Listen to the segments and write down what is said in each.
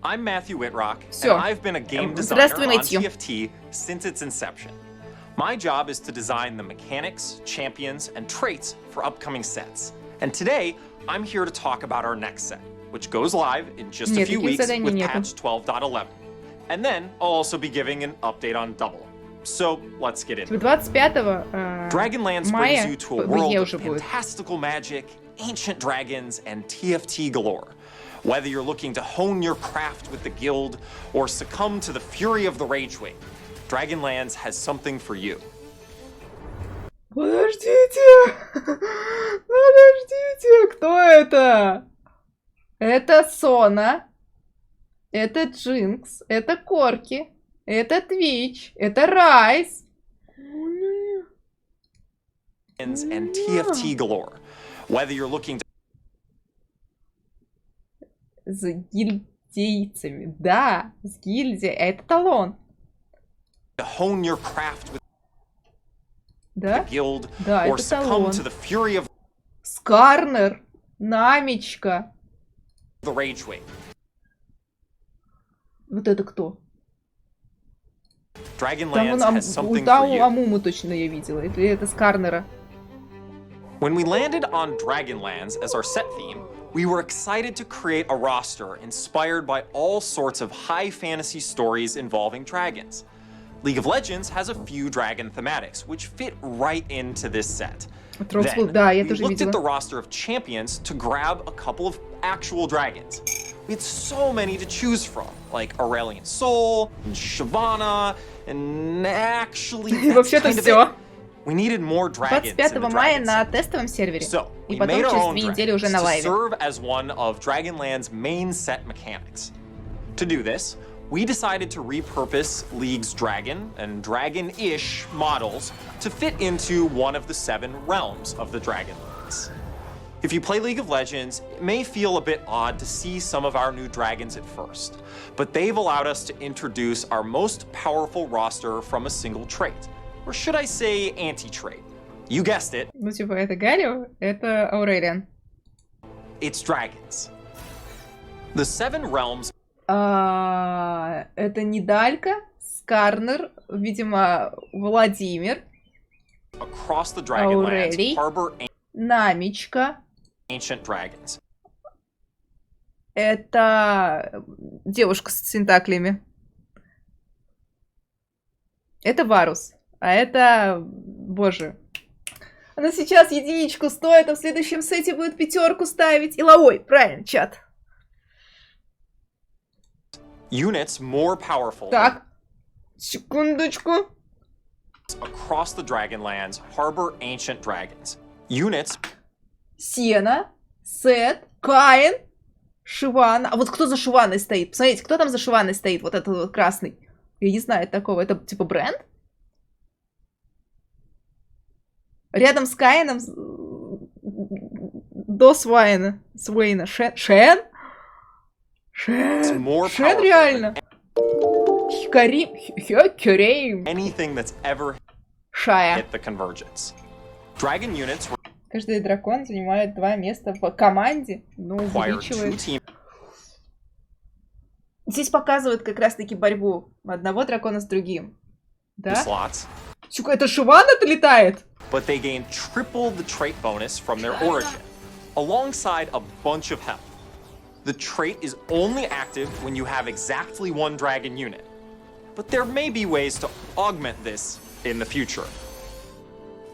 I'm Matthew Whitrock, Всё. and I've been a game designer Здравствуй, on Мэтью. TFT since its inception. My job is to design the mechanics, champions, and traits for upcoming sets. And today, I'm here to talk about our next set, which goes live in just a Нет, few таких weeks заданий with нету. patch 12.11. And then, I'll also be giving an update on Double. So, let's get into it. 25 Dragonlance brings мая you to a в world июне of уже будет. fantastical magic, ancient dragons, and TFT galore. Whether you're looking to hone your craft with the guild or succumb to the fury of the Rage Wing, Dragonlance has something for you. Подождите! Подождите! Кто это? Это Сона. Это Джинкс. Это Корки. Это Твич. Это Райс. And TFT galore. Whether you're looking to С гильдейцами. Да, с гильдией. Это талон. hone your craft with Да? the guild Да, or это succumb талон. to the fury of Скарнер. Намечка. the Rage Wing, Вот это кто? Там Dragonlance has something for там you. Амуму точно я видела. Это Скарнера. When we landed on Dragonlands as our set theme, we were excited to create a roster inspired by all sorts of high fantasy stories involving dragons. League of Legends has a few dragon thematics, which fit right into this set. Троцкую, Then, да, я we тоже looked at the видела. roster of champions to grab a couple of actual dragons. We had so many to choose from, like Aurelian Soul, and Shyvana, and actually, that's Вообще-то kind of всё. it. We needed more dragons in 25 the мая dragon на set. тестовом сервере. So, И we потом made our через own 2 недели уже dragons на to лайве. serve as one of Dragonland's main set mechanics. To do this, we decided to repurpose League's dragon and dragon-ish models to fit into one of the 7 realms of the Dragonlance. If you play League of Legends, it may feel a bit odd to see some of our new dragons at first, but they've allowed us to introduce our most powerful roster from a single trait, or should I say anti-trait. You guessed it, Ну, типа, это Гаррио, это Аурелиан. it's dragons. The 7 realms Это Нидалька, Скарнер, видимо, Владимир, across the Dragonlands Aureli. harbor Намечка. ancient dragons. Это девушка с тентаклями. Это Варус. А это... Боже. Она сейчас единичку стоит, а в следующем сете будет 5 ставить. Иловой, правильно, чат. Units more powerful Так. Секундочку. across the Dragonlands harbor ancient dragons. Units Сена, Сет, Каин, Шивана. А вот кто за Шиваной стоит? Посмотрите, кто там за Шиваной стоит? Вот этот вот красный. Я не знаю такого. Это типа бренд? Рядом с Каином до Свайна. Свейна. Шен? Шен? more Шен powerful реально. than Карим. Кюрейм. anything that's ever Шая. hit the convergence. Dragon units Каждый дракон занимает 2 места в команде. Ну, require 2 увеличивает. team Здесь показывают как раз-таки борьбу одного дракона с другим. Да? slots, Чука, это Шивана-то летает? but they gain triple the trait bonus from their origin, alongside a bunch of health. The trait is only active when you have exactly 1 dragon unit, but there may be ways to augment this in the future.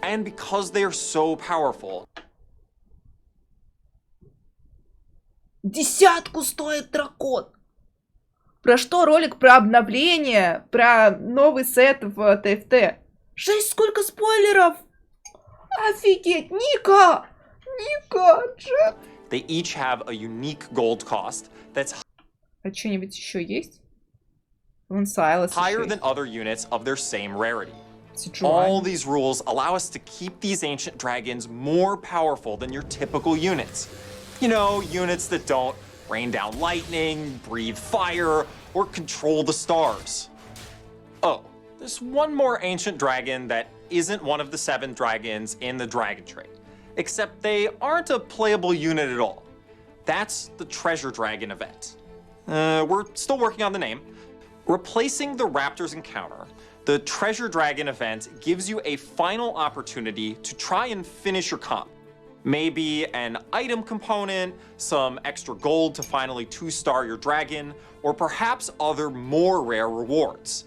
And because they are so powerful, 10 стоит дракон. Про что ролик? Про обновление, про новый сет в ТФТ. Жесть, сколько спойлеров! Офигеть! Ника! Ника! Джет! they each have a unique gold cost that's А что-нибудь еще есть? Вон Сайлос higher еще than other units of their same rarity. есть. All these rules allow us to keep these ancient dragons more powerful than your typical units. You know, units that don't rain down lightning, breathe fire, or control the stars. Oh, there's one more ancient dragon that isn't one of the 7 dragons in the dragon trait, except they aren't a playable unit at all. That's the treasure dragon event. we're still working on the name. Replacing the Raptors encounter, the Treasure Dragon event gives you a final opportunity to try and finish your comp. Maybe an item component, some extra gold to finally 2-star your dragon, or perhaps other more rare rewards.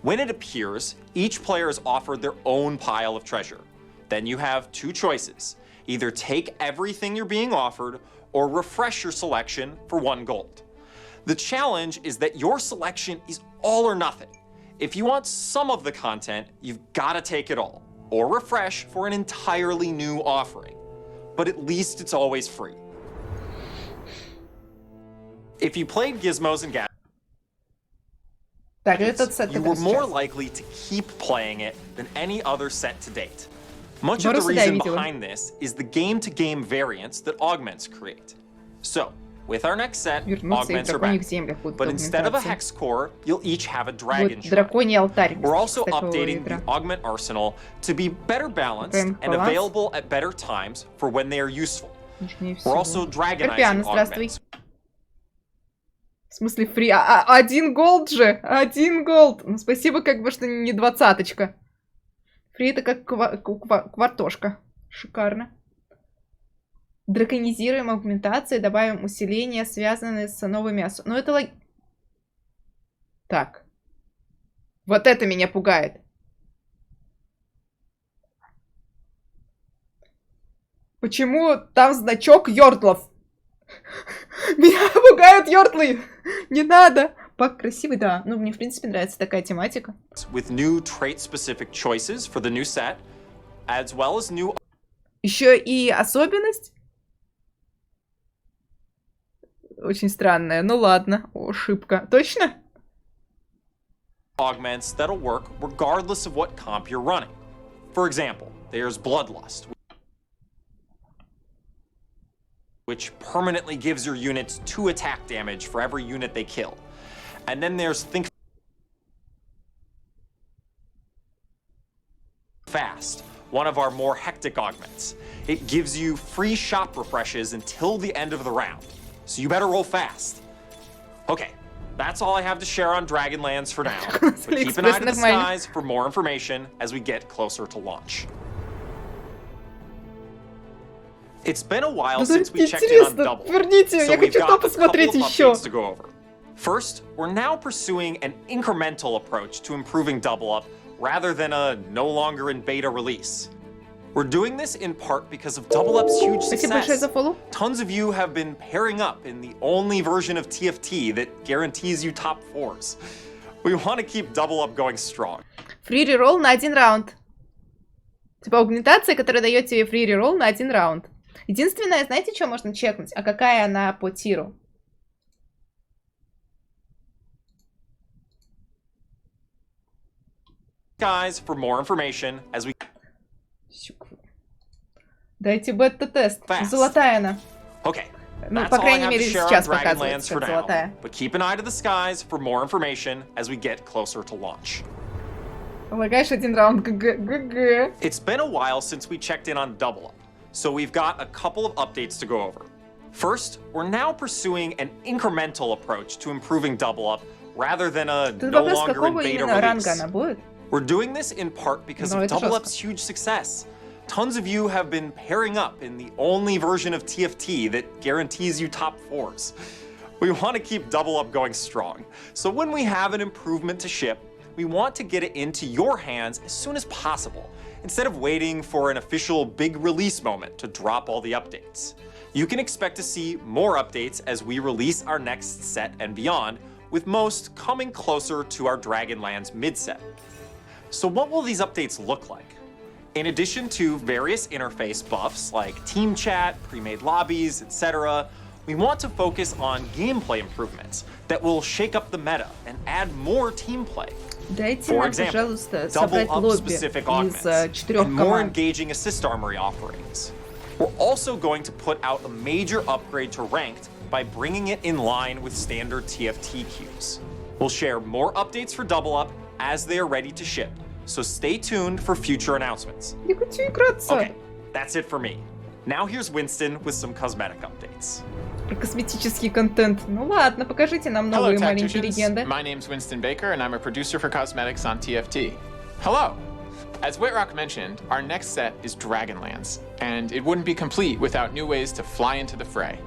When it appears, each player is offered their own pile of treasure. Then you have two choices. Either take everything you're being offered, or refresh your selection for 1 gold. The challenge is that your selection is all or nothing. If you want some of the content, you've got to take it all, or refresh for an entirely new offering. But at least it's always free. If you played Gizmos and Gadgets, you were more likely to keep playing it than any other set to date. Much of the reason behind this is the game-to-game variance that augments create. So, with our next set, augments are back. But instead of a hex core, you'll each have a dragon shrine. We're also updating the augment arsenal to be better balanced and available at better times for when they are useful. We're also dragonizing augments. В смысле фри? 1 голд же! 1 голд! Ну, спасибо, как бы, что не 20-очка. Фри это как квартошка. Шикарно. Драконизируем аугментации, добавим усиления, связанные с новыми Ну, это Так. Вот это меня пугает. Почему там значок йортлов? Меня пугают йортлы! Не надо! Пак красивый, да. Ну, мне, в принципе, нравится такая тематика. With new trait-specific choices for the new set, as well as new... Еще и особенность? Очень странная. Ну ладно. О, ошибка. Точно? Augments that'll work regardless of what comp you're running. For example, there's Bloodlust, which permanently gives your units 2 attack damage for every unit they kill. And then there's Think Fast, one of our more hectic augments. It gives you free shop refreshes until the end of the round, so you better roll fast. Okay, that's all I have to share on Dragonlands for now, but keep an eye to the skies for more information as we get closer to launch. It's been a while since we checked in on Double, so we've got a couple of updates to go over. First, we're now pursuing an incremental approach to improving Double Up rather than a no longer in beta release. We're doing this in part because of Double Up's huge success. Tons of you have been pairing up in the only version of TFT that guarantees you top 4s. We want to keep Double Up going strong. Free reroll на 1 раунд. Типа аугментация, которая дает тебе free reroll на 1 раунд. Единственное, знаете, что можно чекнуть? А какая она по тиру? Guys, for more information as we... Дайте бета-тест. Золотая она. Okay. Ну, по крайней мере, сейчас показывается, что золотая. But keep an eye to the skies for more information as we get closer to launch. Полагаешь, 1 раунд ГГ. It's been a while since we checked in on Double Up, so we've got a couple of updates to go over. First, we're now pursuing an incremental approach to improving Double Up rather than a no longer in beta release. We're doing this in part because of Double Up's huge success. Tons of you have been pairing up in the only version of TFT that guarantees you top 4s. We want to keep Double Up going strong, so when we have an improvement to ship, we want to get it into your hands as soon as possible, instead of waiting for an official big release moment to drop all the updates. You can expect to see more updates as we release our next set and beyond, with most coming closer to our Dragonlands mid-set. So what will these updates look like? In addition to various interface buffs like team chat, pre-made lobbies, etc., we want to focus on gameplay improvements that will shake up the meta and add more team play. For example, double up specific augments and more engaging assist armory offerings. We're also going to put out a major upgrade to ranked by bringing it in line with standard TFT queues. We'll share more updates for Double Up as they are ready to ship, so stay tuned for future announcements. Okay, that's it for me. Now here's Winston with some cosmetic updates. Про косметический контент. Ну ладно, покажите нам Hello, новые маленькие tacticians. легенды. My name's Winston Baker, and I'm a producer for cosmetics on TFT. Hello! As Whitrock mentioned, our next set is Dragonlands, and it wouldn't be complete without new ways to fly into the fray.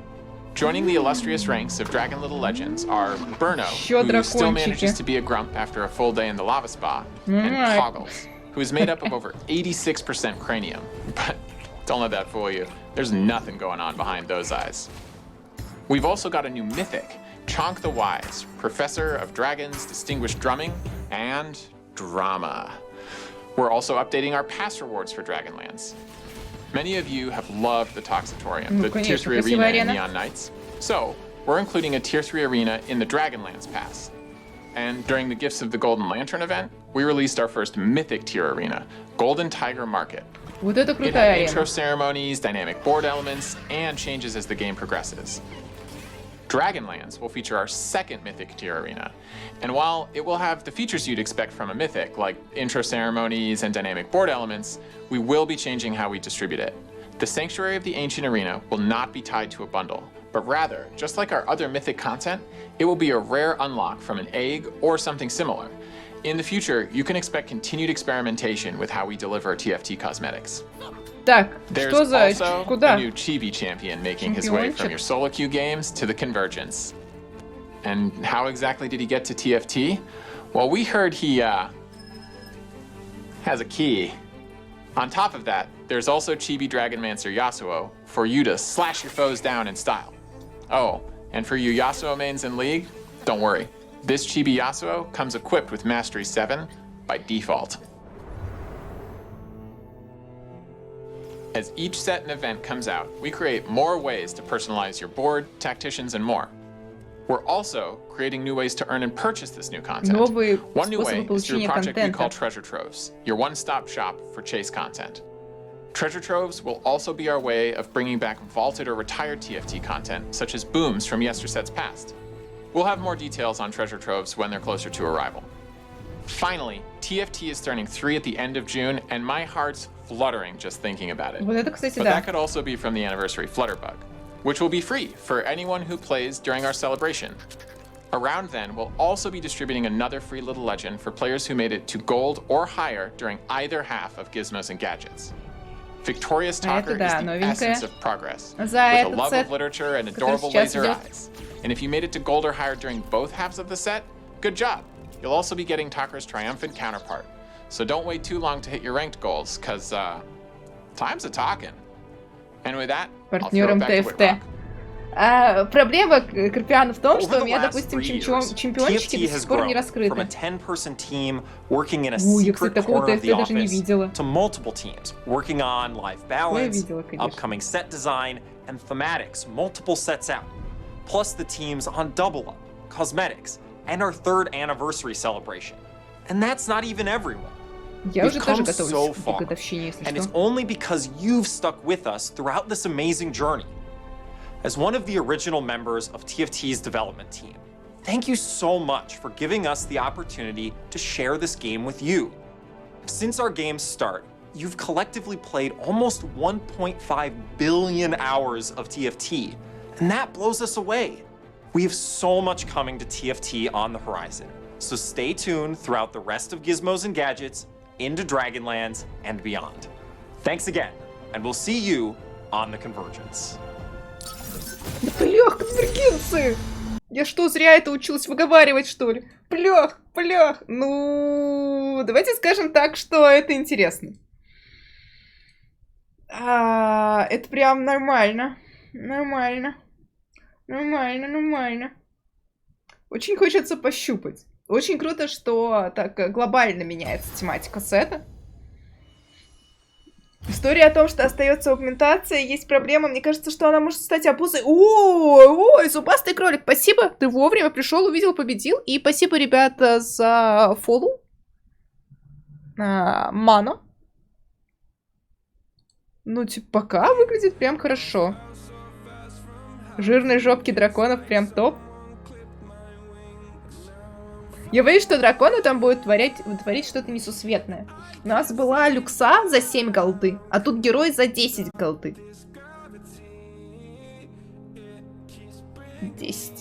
Joining the illustrious ranks of Dragon Little Legends are Burno, who still manages to be a grump after a full day in the lava spa, and Poggles, who is made up of over 86% cranium. But don't let that fool you. There's nothing going on behind those eyes. We've also got a new mythic, Chonk the Wise, Professor of Dragons, Distinguished Drumming, and Drama. We're also updating our pass rewards for Dragonlands. Many of you have loved the Toxatorium, the Tier 3 Arena and Neon Knights. So, we're including a Tier 3 Arena in the Dragonlands Pass. And during the Gifts of the Golden Lantern event, we released our first Mythic Tier Arena, Golden Tiger Market. Вот это It крутая had арена. intro ceremonies, dynamic board elements, and changes as the game progresses. Dragonlands will feature our second Mythic Tier Arena, and while it will have the features you'd expect from a Mythic, like intro ceremonies and dynamic board elements, we will be changing how we distribute it. The Sanctuary of the Ancient Arena will not be tied to a bundle, but rather, just like our other Mythic content, it will be a rare unlock from an egg or something similar. In the future, you can expect continued experimentation with how we deliver TFT cosmetics. Так, There's что за... also Куда? a new Chibi champion making his way from your solo queue games to the Convergence. And how exactly did he get to TFT? Well, we heard he, has a key. On top of that, there's also Chibi Dragonmancer Yasuo for you to slash your foes down in style. Oh, and for you Yasuo mains in League, don't worry. This Chibi Yasuo comes equipped with Mastery 7 by default. As each set and event comes out, we create more ways to personalize your board, tacticians, and more. We're also creating new ways to earn and purchase this new content. Новые One new way способы is through a получения project we call контента. Treasure Troves, your one-stop shop for chase content. Treasure Troves will also be our way of bringing back vaulted or retired TFT content, such as booms from Yestersets past. We'll have more details on Treasure Troves when they're closer to arrival. Finally, TFT is turning 3 at the end of June, and my heart's fluttering just thinking about it. Вот это, кстати, But да. that could also be from the anniversary Flutterbug, which will be free for anyone who plays during our celebration. Around then, we'll also be distributing another free little legend for players who made it to gold or higher during either half of Gizmos and Gadgets. Victorious Talker да, is the новенькое. essence of progress, За with a этот love сет, of literature and который adorable сейчас laser идет. eyes. And if you made it to gold or higher during both halves of the set, good job. You'll also be getting Talker's triumphant counterpart. So don't wait too long to hit your ranked goals, cause time's a talking. And with that, I'll throw it Партнером back to ТФТ. Whitrock. Проблема Карпиана в том, Over что у the меня, last допустим, 3 years, чемпиончики TFT до has сих пор не grown from a раскрыты. 10-person team working in a Я, кстати, secret такого corner of ТФТ the даже не office видела. to multiple teams working on life balance, видела, конечно. upcoming set design, and thematics multiple sets out. Plus the teams on Double Up, Cosmetics, and our 3rd anniversary celebration. And that's not even everyone. Я We've уже тоже come so готовлюсь к far, годовщине, если and it's что. only because you've stuck with us throughout this amazing journey. As one of the original members of TFT's development team, thank you so much for giving us the opportunity to share this game with you. Since our game's start, you've collectively played almost 1.5 billion hours of TFT, and that blows us away. We have so much coming to TFT on the horizon, so stay tuned throughout the rest of Gizmos and Gadgets, into Dragonlands, and beyond. Thanks again, and we'll see you on the Convergence. Плях, конвергенции! Я что, зря это училась выговаривать, что ли? Плях, плях. Ну, давайте скажем так, что это интересно. Это прям нормально. Нормально. Нормально, нормально. Очень хочется пощупать. Очень круто, что так глобально меняется тематика сета. История о том, что остается аугментация, есть проблема. Мне кажется, что она может стать обузой. Ой, зубастый кролик, спасибо. Ты вовремя пришел, увидел, победил. И спасибо, ребята, за фоллоу. Мано. Ну, типа, пока выглядит прям хорошо. Жирные жопки драконов прям топ. Я боюсь, что драконы там будут творить что-то несусветное. У нас была люкса за 7 голды, а тут герой за 10 голды. 10.